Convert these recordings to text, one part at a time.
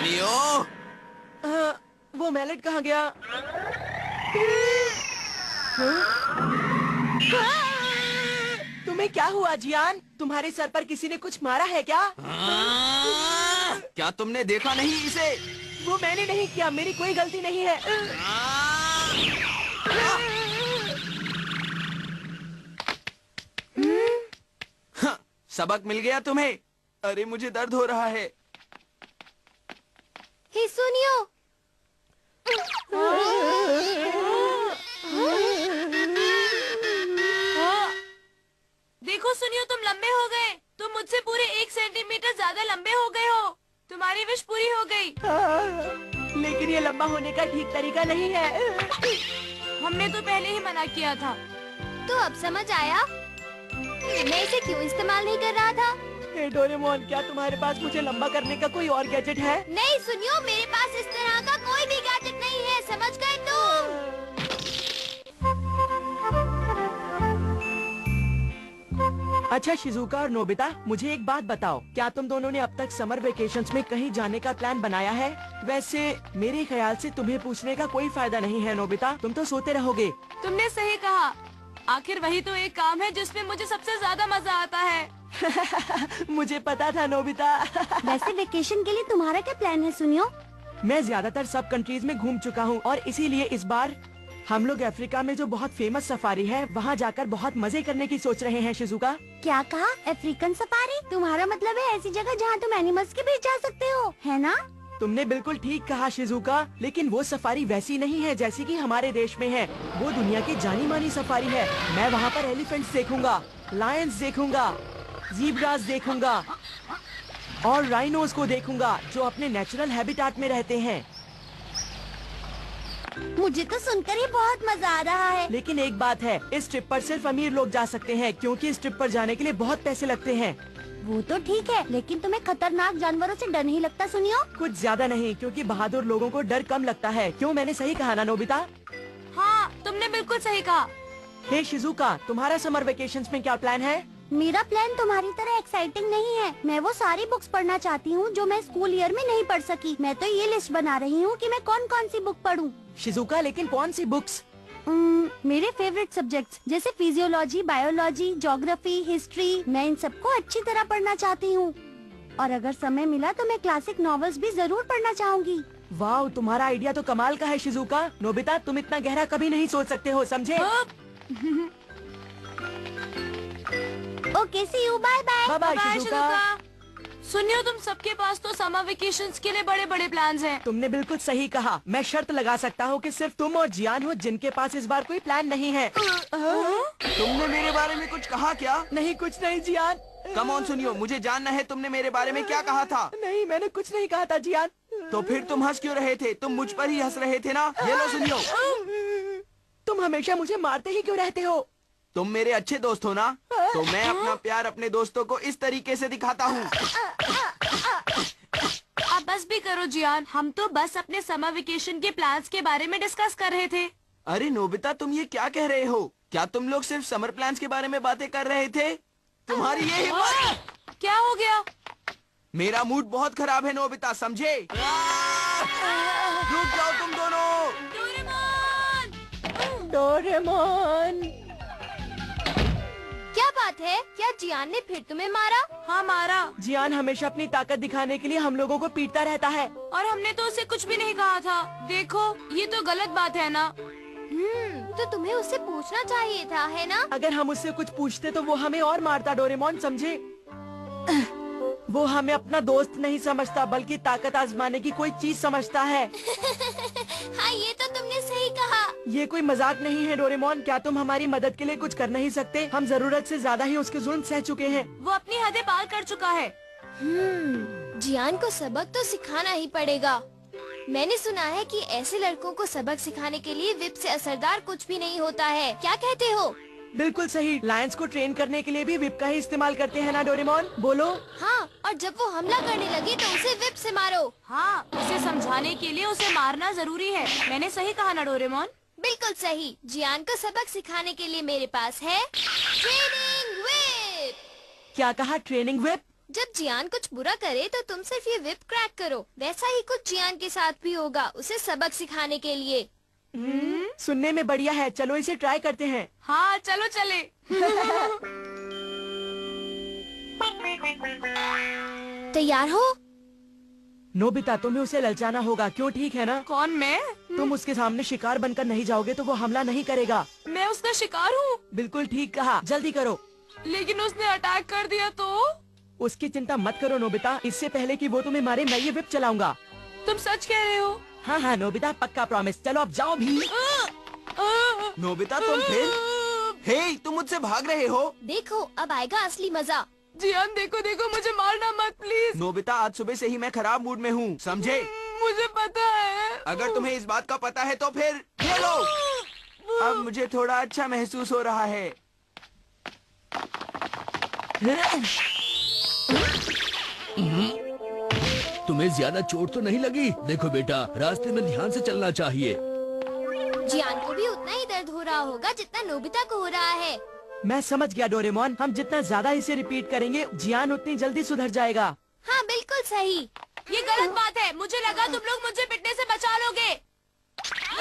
Neo, वो mallet कहाँ गया? तुम्हें क्या हुआ जियान? तुम्हारे सर पर किसी ने कुछ मारा है क्या? क्या तुमने देखा नहीं इसे? वो मैंने नहीं किया, मेरी कोई गलती नहीं है। सबक मिल गया तुम्हें? अरे मुझे दर्द हो रहा है। हे सुनियो, देखो सुनियो, तुम लंबे हो गए। तुम मुझसे पूरे 1 सेंटीमीटर ज्यादा लंबे हो गए हो। तुम्हारी विश पूरी हो गई। लेकिन ये लंबा होने का ठीक तरीका नहीं है। हमने तो पहले ही मना किया था। तो अब समझ आया मैं इसे क्यों इस्तेमाल नहीं कर रहा था? हे डोरेमोन, क्या तुम्हारे पास मुझे लंबा करने का कोई और गैजेट है? नहीं सुनियो, मेरे पास इस तरह का कोई भी गैजेट नहीं है, समझ गए तुम? अच्छा शिजुका और नोबिता, मुझे एक बात बताओ, क्या तुम दोनों ने अब तक समर वेकेशंस में कहीं जाने का प्लान बनाया है? वैसे मेरे ख्याल से तुम्हें पूछने का कोई फायदा नहीं है नोबिता, तुम तो सोते रहोगे। तुमने सही कहा। आखिर वही तो एक काम है जिसमें मुझे सबसे ज्यादा मजा आता है। मुझे पता था नोबिता। वैसे वेकेशन के लिए तुम्हारा क्या प्लान है सुनियो? मैं ज्यादातर सब कंट्रीज में घूम चुका हूँ और इसीलिए इस बार हम लोग अफ्रीका में जो बहुत फेमस सफारी है वहाँ जाकर बहुत मजे करने की सोच रहे हैं शिजुका। क्या कहा? African safari? तुम्हारा मतलब है ऐसी जगह जहाँ तुम एनिमल्स के बीच जा सकते हो, है ना? तुमने बिल्कुल ठीक कहा शिजुका, लेकिन वो सफारी वैसी नहीं है जैसी कि हमारे देश में है। वो दुनिया की जानी मानी सफारी है। मैं वहाँ पर एलिफेंट्स देखूंगा, लायंस देखूंगा, ज़ीब्रास देखूंगा और राइनोस को देखूंगा जो अपने नेचुरल हैबिटेट में रहते हैं। मुझे तो सुनकर ही बहुत मजा आ रहा है। लेकिन एक बात है, इस ट्रिप पर सिर्फ अमीर लोग जा सकते हैं क्योंकि इस ट्रिप पर जाने के लिए बहुत पैसे लगते हैं। वो तो ठीक है, लेकिन तुम्हें खतरनाक जानवरों से डर नहीं लगता सुनियो? कुछ ज्यादा नहीं, क्योंकि बहादुर लोगों को डर कम लगता है। क्यों, मैंने सही कहा ना नोबिता? हाँ, तुमने बिल्कुल सही कहा। हे शिजुका, तुम्हारा समर वेकेशंस में क्या प्लान है? मेरा प्लान तुम्हारी तरह एक्साइटिंग नहीं है। मैं वो सारी बुक्स पढ़ना चाहती हूँ जो मैं स्कूल ईयर में नहीं पढ़ सकी। मैं तो ये लिस्ट बना रही हूँ कि मैं कौन कौन सी बुक पढूं। शिजुका, लेकिन कौन सी बुक्स? मेरे फेवरेट सब्जेक्ट्स जैसे फिजियोलॉजी, बायोलॉजी, ज्योग्राफी, हिस्ट्री, मैं इन सबको अच्छी तरह पढ़ना चाहती हूँ। और अगर समय मिला तो मैं क्लासिक नॉवेल्स भी जरूर पढ़ना चाहूँगी। वाह, तुम्हारा आइडिया तो कमाल का है शिजुका। नोबिता, तुम इतना गहरा कभी नहीं सोच सकते हो, समझे? Okay, see you, bye bye. Bye bye Shizuka. Suneo, तुम सबके पास तो समर वेकेशंस के लिए बड़े बड़े प्लान्स हैं। तुमने बिल्कुल सही कहा। मैं शर्त लगा सकता हूँ कि सिर्फ तुम और जियान हो जिनके पास इस बार कोई प्लान नहीं है। तुमने मेरे बारे में कुछ कहा क्या? नहीं, कुछ नहीं जियान। कम ऑन सुनियो, मुझे जानना है तुमने मेरे बारे में क्या कहा था। नहीं, मैंने कुछ नहीं कहा था जियान। तो फिर तुम हंस क्यों रहे थे? तुम मुझ पर ही हंस रहे थे ना। ये लो सुनियो। तुम हमेशा मुझे मारते ही क्यों रहते हो? तुम मेरे अच्छे दोस्त हो ना, तो मैं अपना प्यार अपने दोस्तों को इस तरीके से दिखाता हूँ। आप बस भी करो जियान, हम तो बस अपने समर वेकेशन के प्लान्स के बारे में डिस्कस कर रहे थे। अरे नोबिता, तुम ये क्या कह रहे हो? क्या तुम लोग सिर्फ समर प्लान्स के बारे में बातें कर रहे थे? तुम्हारी ये हिम्मत! क्या हो गया? मेरा मूड बहुत खराब है नोबिता, समझे? रुक जाओ तुम दोनों। डोरेमोन! क्या बात है? क्या जियान ने फिर तुम्हें मारा? हाँ, मारा। जियान हमेशा अपनी ताकत दिखाने के लिए हम लोगों को पीटता रहता है। और हमने तो उसे कुछ भी नहीं कहा था। देखो, ये तो गलत बात है ना। तो तुम्हें उससे पूछना चाहिए था, है ना? अगर हम उससे कुछ पूछते तो वो हमें और मारता डोरेमोन, समझे? वो हमें अपना दोस्त नहीं समझता बल्कि ताकत आजमाने की कोई चीज समझता है। हाँ, ये तो तुमने सही कहा। ये कोई मजाक नहीं है डोरेमोन, क्या तुम हमारी मदद के लिए कुछ कर नहीं सकते? हम जरूरत से ज्यादा ही उसके जुल्म सह चुके हैं। वो अपनी हदें पार कर चुका है। जियान को सबक तो सिखाना ही पड़ेगा। मैंने सुना है कि ऐसे लड़कों को सबक सिखाने के लिए विप से असरदार कुछ भी नहीं होता है। क्या कहते हो? बिल्कुल सही। लायंस को ट्रेन करने के लिए भी विप का ही इस्तेमाल करते हैं ना डोरेमोन? बोलो। हाँ, और जब वो हमला करने लगे तो उसे विप से मारो। हाँ, उसे समझाने के लिए उसे मारना जरूरी है। मैंने सही कहा ना डोरेमोन? बिल्कुल सही। जियान को सबक सिखाने के लिए मेरे पास है ट्रेनिंग विप। क्या कहा? Training whip? जब जियान कुछ बुरा करे तो तुम सिर्फ ये विप क्रैक करो। वैसा ही कुछ जियान के साथ भी होगा, उसे सबक सिखाने के लिए। सुनने में बढ़िया है, चलो इसे ट्राई करते हैं। हाँ चलो चले। तैयार हो? नोबिता, तुम्हें उसे ललचाना होगा, क्यों? ठीक है ना? कौन मैं? तुम उसके सामने शिकार बनकर नहीं जाओगे तो वो हमला नहीं करेगा। मैं उसका शिकार हूँ? बिल्कुल ठीक कहा, जल्दी करो। लेकिन उसने अटैक कर दिया तो? उसकी चिंता मत करो नोबिता, इससे पहले कि वो तुम्हें मारे मैं ये विप चलाऊंगा। तुम सच कह रहे हो? हाँ हाँ नोबिता, पक्का प्रॉमिस। चलो अब जाओ भी। नोबिता तुम फिर? हे, तुम मुझसे भाग रहे हो? देखो अब आएगा असली मजा। जियान देखो देखो, मुझे मारना मत प्लीज। नोबिता, आज सुबह से ही मैं खराब मूड में हूँ, समझे? मुझे पता है। अगर तुम्हें इस बात का पता है तो फिर ये लो। अब मुझे थोड़ा अच्छा महसूस हो रहा है। तुम्हें ज्यादा चोट तो नहीं लगी? देखो बेटा, रास्ते में ध्यान से चलना चाहिए। जियान को भी उतना ही दर्द हो रहा होगा जितना नोबिता को हो रहा है। मैं समझ गया डोरेमोन, हम जितना ज्यादा इसे रिपीट करेंगे जियान उतनी जल्दी सुधर जाएगा। हाँ बिल्कुल सही। ये गलत बात है, मुझे लगा तुम लोग मुझे पिटने से बचा लोगे।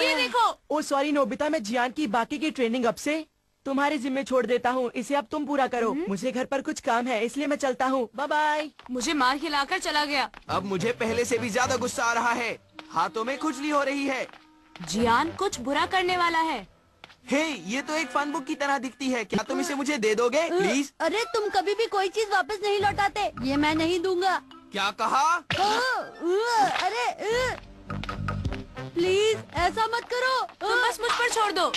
ये देखो। ओ सॉरी नोबिता, मैं जियान की बाकी की ट्रेनिंग अब से तुम्हारे जिम्मे छोड़ देता हूँ। इसे अब तुम पूरा करो। मुझे घर पर कुछ काम है, इसलिए मैं चलता हूँ। Bye bye. मुझे मार खिलाकर चला गया। अब मुझे पहले से भी ज्यादा गुस्सा आ रहा है, हाथों में खुजली हो रही है। जियान कुछ बुरा करने वाला है। हे, ये तो एक फन बुक की तरह दिखती है, क्या तुम इसे मुझे दे दोगे प्लीज? अरे तुम कभी भी कोई चीज वापस नहीं लौटाते, ये मैं नहीं दूंगा। क्या कहा? अरे प्लीज ऐसा मत करो। तुम बस मुझ पर छोड़ दो।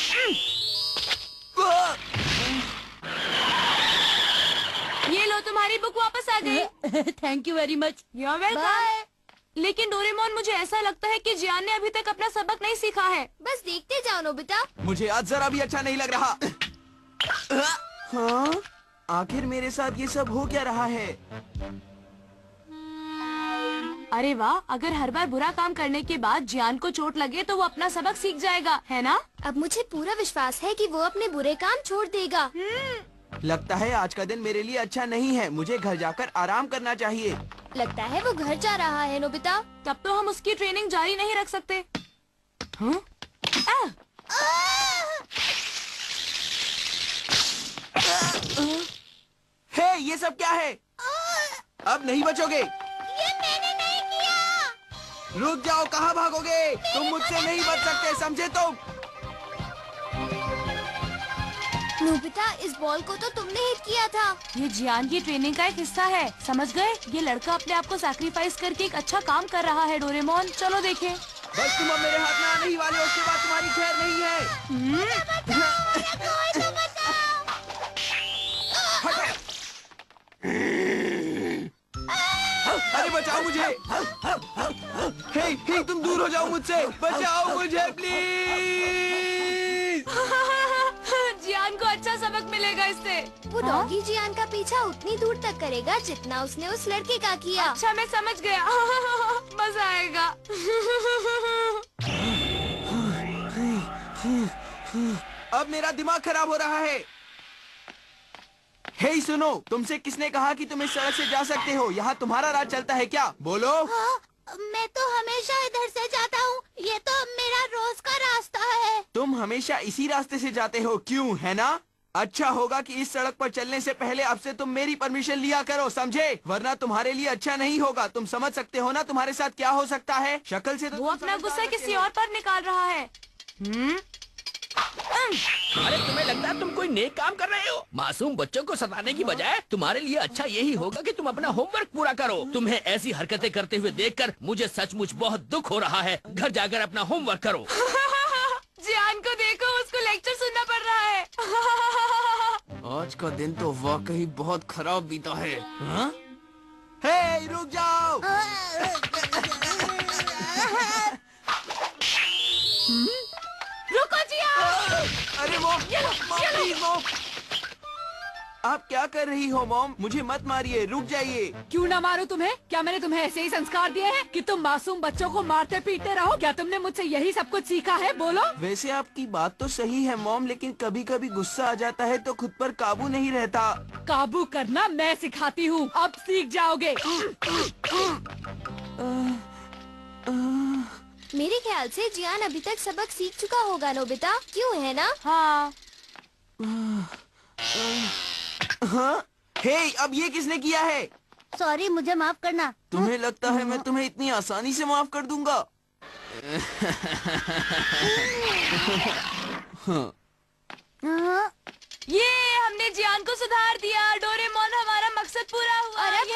ये लो, तुम्हारी बुक वापस आ गई। Thank you very much. You are welcome. लेकिन डोरेमोन, मुझे ऐसा लगता है कि जियान ने अभी तक अपना सबक नहीं सीखा है। बस देखते जाओ नोबिता। मुझे आज जरा भी अच्छा नहीं लग रहा। हाँ? आखिर मेरे साथ ये सब हो क्या रहा है? अरे वाह, अगर हर बार बुरा काम करने के बाद जियान को चोट लगे तो वो अपना सबक सीख जाएगा, है ना? अब मुझे पूरा विश्वास है कि वो अपने बुरे काम छोड़ देगा। लगता है आज का दिन मेरे लिए अच्छा नहीं है, मुझे घर जाकर आराम करना चाहिए। लगता है वो घर जा रहा है नोबिता। तब तो हम उसकी ट्रेनिंग जारी नहीं रख सकते। हाँ? हे, ये सब क्या है? अब नहीं बचोगे। ये मैंने नहीं किया। रुक जाओ, कहाँ भागोगे? तुम मुझसे नहीं बच सकते, समझे तुम? नोबिता, इस बॉल को तो तुमने हिट किया था। ये जियान की ट्रेनिंग का एक हिस्सा है, समझ गए? ये लड़का अपने आप को सैक्रिफाइस करके एक अच्छा काम कर रहा है। डोरेमोन, चलो देखें। बस तुम अब मेरे हाथ में आने ही वाले हो, उसके बाद तुम्हारी खैर नहीं है। अरे बचाओ मुझे। हे, तुम दूर हो जाओ मुझसे, बचाओ मुझे प्लीज। जियान को अच्छा सबक मिलेगा इससे। वो डॉगी जियान का पीछा उतनी दूर तक करेगा जितना उसने उस लड़के का किया। अच्छा, मैं समझ गया। मजा आएगा। अब मेरा दिमाग खराब हो रहा है। हे सुनो, तुमसे किसने कहा कि तुम इस सड़क से जा सकते हो? यहाँ तुम्हारा राज चलता है क्या? बोलो। मैं तो हमेशा इधर से जाता हूँ, ये तो मेरा रोज का रास्ता है। तुम हमेशा इसी रास्ते से जाते हो, क्यों? है ना? अच्छा होगा कि इस सड़क पर चलने से पहले अब से तुम मेरी परमिशन लिया करो, समझे? वरना तुम्हारे लिए अच्छा नहीं होगा। तुम समझ सकते हो ना तुम्हारे साथ क्या हो सकता है? शक्ल से तो वो अपना गुस्सा किसी और पर निकाल रहा है। अरे तुम्हें लगता है तुम कोई नेक काम कर रहे हो? मासूम बच्चों को सताने की बजाय तुम्हारे लिए अच्छा यही होगा कि तुम अपना होमवर्क पूरा करो। तुम्हें ऐसी हरकतें करते हुए देखकर मुझे सचमुच बहुत दुख हो रहा है। घर जाकर अपना होमवर्क करो। जियान को देखो, उसको लेक्चर सुनना पड़ रहा है। आज का दिन तो वाकई बहुत खराब बीता है। हाँ? हे, रुक जाओ। रुको जियान। अरे वो प्लीज वो। आप क्या कर रही हो मॉम? मुझे मत मारिए, रुक जाइए। क्यों ना मारूं तुम्हें? क्या मैंने तुम्हें ऐसे ही संस्कार दिए हैं कि तुम मासूम बच्चों को मारते पीटते रहो? क्या तुमने मुझसे यही सब कुछ सीखा है? बोलो। वैसे आपकी बात तो सही है मॉम, लेकिन कभी कभी गुस्सा आ जाता है तो खुद पर काबू नहीं रहता। काबू करना मैं सिखाती हूँ, अब सीख जाओगे। मेरे ख्याल से जियान अभी तक सबक सीख चुका होगा नोबिता, क्यों है ना? हाँ। हाँ? हे, अब ये किसने किया है? सॉरी, मुझे माफ करना। तुम्हें लगता है मैं तुम्हें इतनी आसानी से माफ कर दूंगा? हाँ, ये हमने जियान को सुधार दिया। डोरेमोन, हमारा मकसद पूरा हुआ। और अब